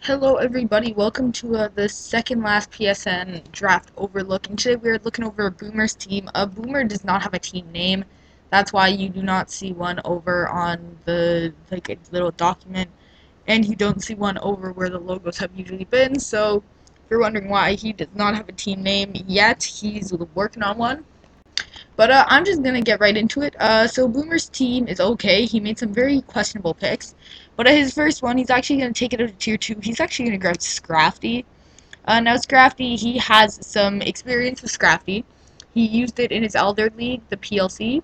Hello everybody, welcome to the second last PSN draft overlook, and today we are looking over Boomer's team. Boomer does not have a team name, that's why you do not see one over on the little document, and you don't see one over where the logos have usually been, so if you're wondering why he does not have a team name yet, he's working on one. But I'm just gonna get right into it. So Boomer's team is okay. He made some very questionable picks, but at his first one, he's actually gonna take it up to tier two. He's actually gonna grab Scrafty. Now Scrafty, he has some experience with Scrafty. He used it in his Elder League, the PLC,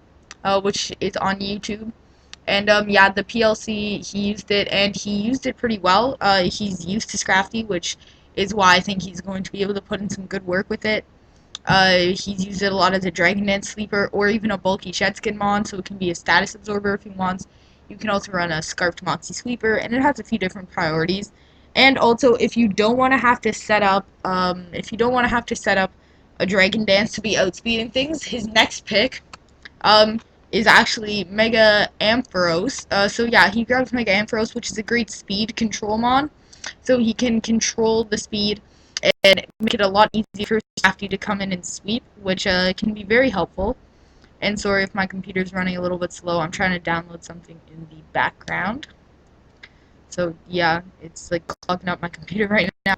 which is on YouTube. And yeah, the PLC, he used it, and he used it pretty well. He's used to Scrafty, which is why I think he's going to be able to put in some good work with it. He's used it a lot as a Dragon Dance sleeper or even a bulky Shedskin Mon, so it can be a status absorber if he wants. You can also run a Scarfed Moxie Sweeper, and it has a few different priorities. And also, if you don't want to have to set up, a Dragon Dance to be outspeeding things, his next pick, is actually Mega Ampharos. So yeah, he grabs Mega Ampharos, which is a great speed control mon. So he can control the speed and make it a lot easier for Safety to come in and sweep, which can be very helpful. And sorry if my computer's running a little bit slow. I'm trying to download something in the background. So yeah, it's like clogging up my computer right now.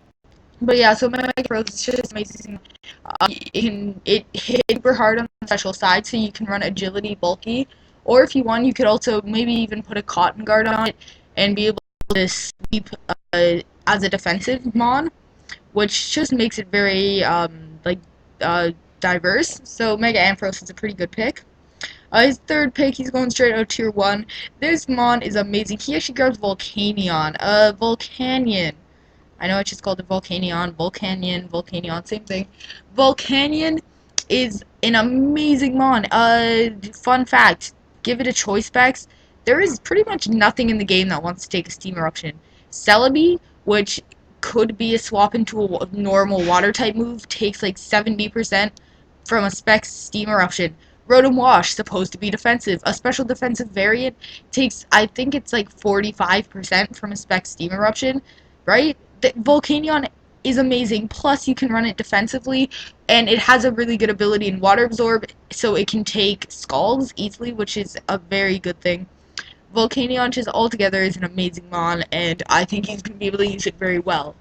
But yeah, so Mega Rose is just amazing. It hit super hard on the special side, so you can run agility bulky, or if you want, you could also maybe even put a cotton guard on it and be able to sweep as a defensive mon, which just makes it very uh, diverse. So Mega Ampharos is a pretty good pick. His third pick, he's going straight out tier 1. This mon is amazing. He actually grabs Volcanion. Volcanion. I know it's just called the Volcanion. Volcanion, same thing. Volcanion is an amazing mon. Fun fact, give it a choice specs. There is pretty much nothing in the game that wants to take a Steam Eruption. Celebi, which could be a swap into a normal water type move, takes like 70% from a spec Steam Eruption. Rotom Wash, supposed to be defensive. A special defensive variant takes, I think it's like 45% from a spec Steam Eruption, right? The Volcanion is amazing. Plus, you can run it defensively, and it has a really good ability in Water Absorb, so it can take Scalds easily, which is a very good thing. Volcanion just altogether is an amazing mon, and I think he's going to be able to use it very well.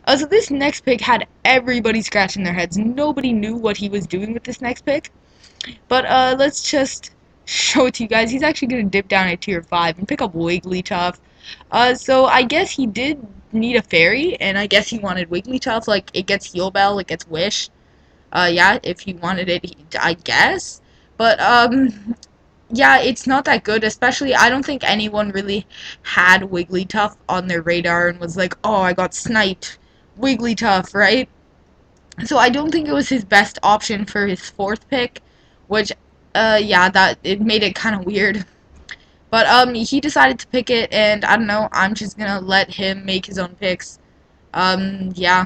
So this next pick had everybody scratching their heads. Nobody knew what he was doing with this next pick. But let's just show it to you guys. He's actually going to dip down at tier 5 and pick up Wigglytuff. So I guess he did need a fairy, and I guess he wanted Wigglytuff. Like, it gets Heal Bell, it gets Wish. Yeah, if he wanted it, I guess. But, yeah, it's not that good, especially I don't think anyone really had Wigglytuff on their radar and was like, oh, I got sniped. Wigglytuff, right? So I don't think it was his best option for his fourth pick, which, yeah, that it made it kind of weird. But he decided to pick it, and I don't know. I'm just gonna let him make his own picks. Yeah.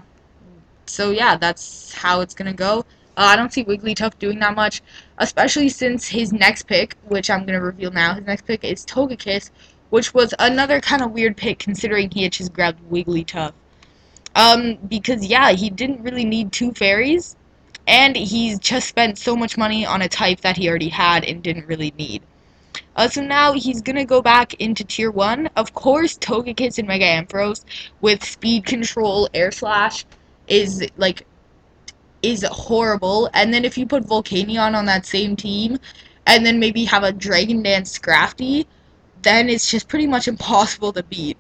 So yeah, that's how it's gonna go. I don't see Wigglytuff doing that much, especially since his next pick, which I'm gonna reveal now, his next pick is Togekiss, which was another kind of weird pick considering he had just grabbed Wigglytuff. Because yeah, he didn't really need two fairies, and he's just spent so much money on a type that he already had and didn't really need. So now he's gonna go back into tier 1. Of course, Togekiss and Mega Ampharos with speed control, air slash is like is horrible. And then if you put Volcanion on that same team, and then maybe have a Dragon Dance Scrafty, then it's just pretty much impossible to beat.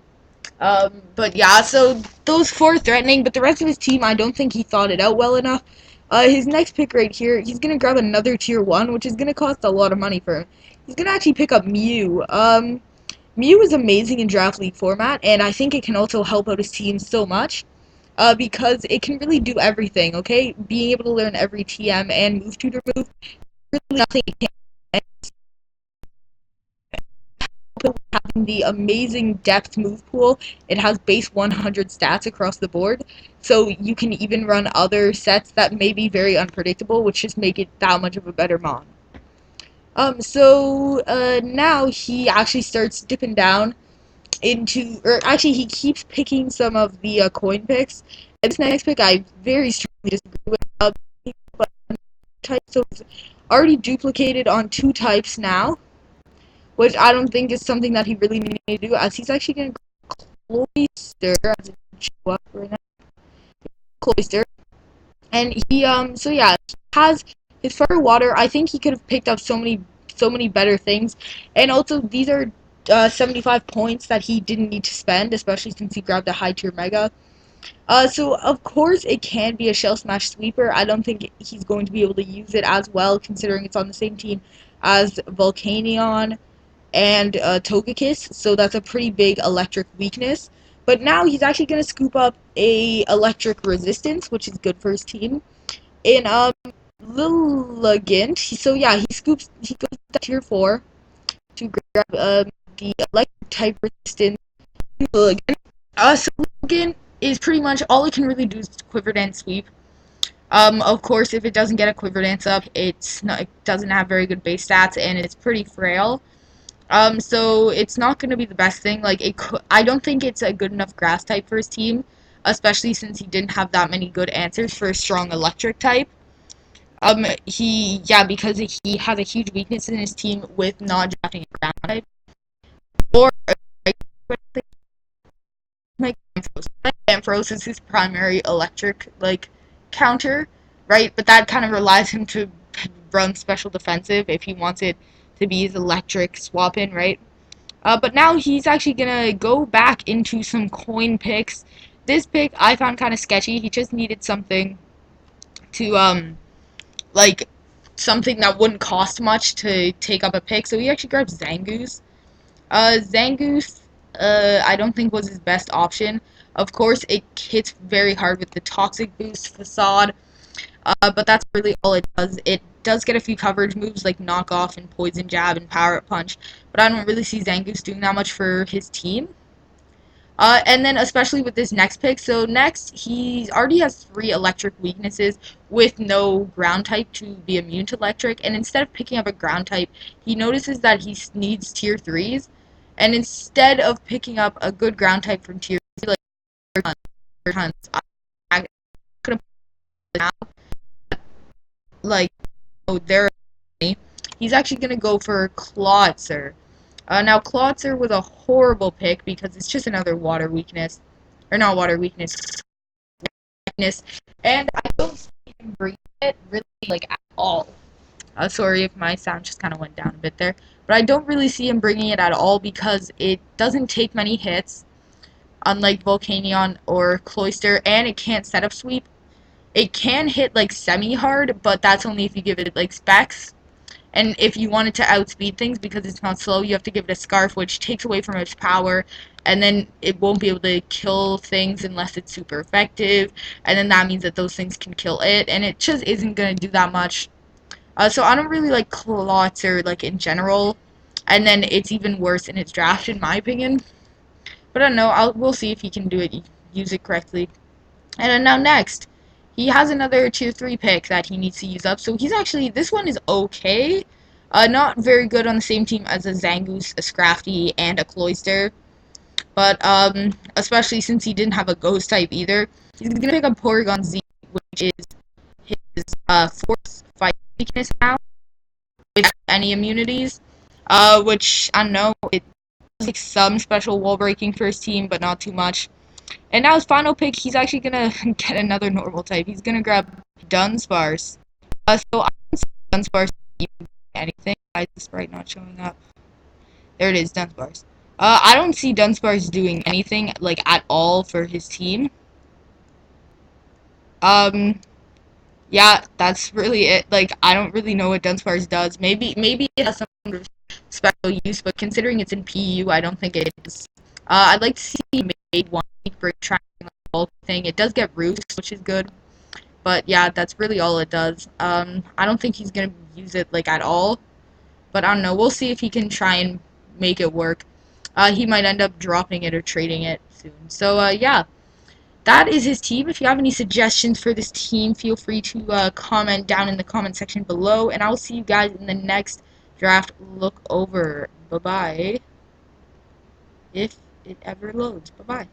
But yeah, so those four threatening, but the rest of his team, I don't think he thought it out well enough. His next pick right here, he's gonna grab another tier 1, which is gonna cost a lot of money for him. He's gonna actually pick up Mew. Mew is amazing in Draft League format, and I think it can also help out his team so much. Because it can really do everything, okay? Being able to learn every TM and move tutor move, really nothing it can't. Having the amazing depth move pool, it has base 100 stats across the board, so you can even run other sets that may be very unpredictable, which just make it that much of a better mon. Now he actually starts dipping down or actually he keeps picking some of the coin picks. And this next pick I very strongly disagree with. But type, so it's already duplicated on 2 types now, which I don't think is something that he really needs to do, as he's actually going to cloister, as it show up right now, cloister, and he so yeah, he has his fire water. I think he could have picked up so many better things, and also these are 75 points that he didn't need to spend, especially since he grabbed a high tier mega. So of course it can be a shell smash sweeper. I don't think he's going to be able to use it as well, considering it's on the same team as Volcanion and Togekiss, so that's a pretty big electric weakness. But now he's actually going to scoop up a electric resistance, which is good for his team. In Lilligant, so yeah, he goes to tier 4 to grab the electric type resistance. Lilligant. So Lilligant is pretty much all it can really do is Quiver Dance Sweep. Of course, if it doesn't get a Quiver Dance up, it doesn't have very good base stats, and it's pretty frail. So it's not going to be the best thing. Like, I don't think it's a good enough grass type for his team, especially since he didn't have that many good answers for a strong electric type. Because he has a huge weakness in his team with not drafting a ground type. Or, Ampharos is his primary electric, counter, right? But that kind of relies him to run special defensive if he wants it to be his electric swap in, right? But now he's actually gonna go back into some coin picks. This pick I found kind of sketchy. He just needed something to something that wouldn't cost much to take up a pick. So he actually grabbed Zangoose. Zangoose, I don't think was his best option. Of course, it hits very hard with the Toxic Boost Facade, but that's really all it does. It does get a few coverage moves like Knock Off and Poison Jab and Power Up Punch, but I don't really see Zangoose doing that much for his team. And then especially with this next pick, so next he already has 3 electric weaknesses with no ground type to be immune to electric, and instead of picking up a ground type, he notices that he needs tier 3s, and instead of picking up a good ground type from tier 3, I'm gonna he's actually gonna go for Clawitzer. Now Clawitzer was a horrible pick because it's just another water weakness, or not water weakness, and I don't see him bringing it really at all. Sorry if my sound just kind of went down a bit there, but I don't really see him bringing it at all because it doesn't take many hits, unlike Volcanion or Cloyster, and it can't setup sweep. It can hit semi-hard, but that's only if you give it specs. And if you want it to outspeed things because it's not slow, you have to give it a Scarf, which takes away from its power, and then it won't be able to kill things unless it's super effective, and then that means that those things can kill it, and it just isn't going to do that much. So I don't really like Clawitzer, in general, and then it's even worse in its draft, in my opinion. But I don't know, we'll see if he can use it correctly. And then now next, he has another tier 3 pick that he needs to use up. So he's actually, this one is okay. Not very good on the same team as a Zangoose, a Scrafty, and a Cloyster. But, especially since he didn't have a Ghost type either. He's going to pick up Porygon Z, which is his, Force Fight weakness now, without any immunities. Which, I don't know, it takes some special wall breaking for his team, but not too much. And now his final pick, he's actually going to get another normal type. He's going to grab Dunsparce. So I don't see Dunsparce even anything. Why is the sprite not showing up? There it is, Dunsparce. I don't see Dunsparce doing anything, at all for his team. Yeah, that's really it. I don't really know what Dunsparce does. Maybe it has some special use, but considering it's in PU, I don't think it is. I'd like to see made one break trying the thing. It does get Roost, which is good. But yeah, that's really all it does. I don't think he's gonna use it at all. But I don't know. We'll see if he can try and make it work. He might end up dropping it or trading it soon. So yeah, that is his team. If you have any suggestions for this team, feel free to comment down in the comment section below. And I'll see you guys in the next draft look over. Bye bye. If it ever loads. Bye bye.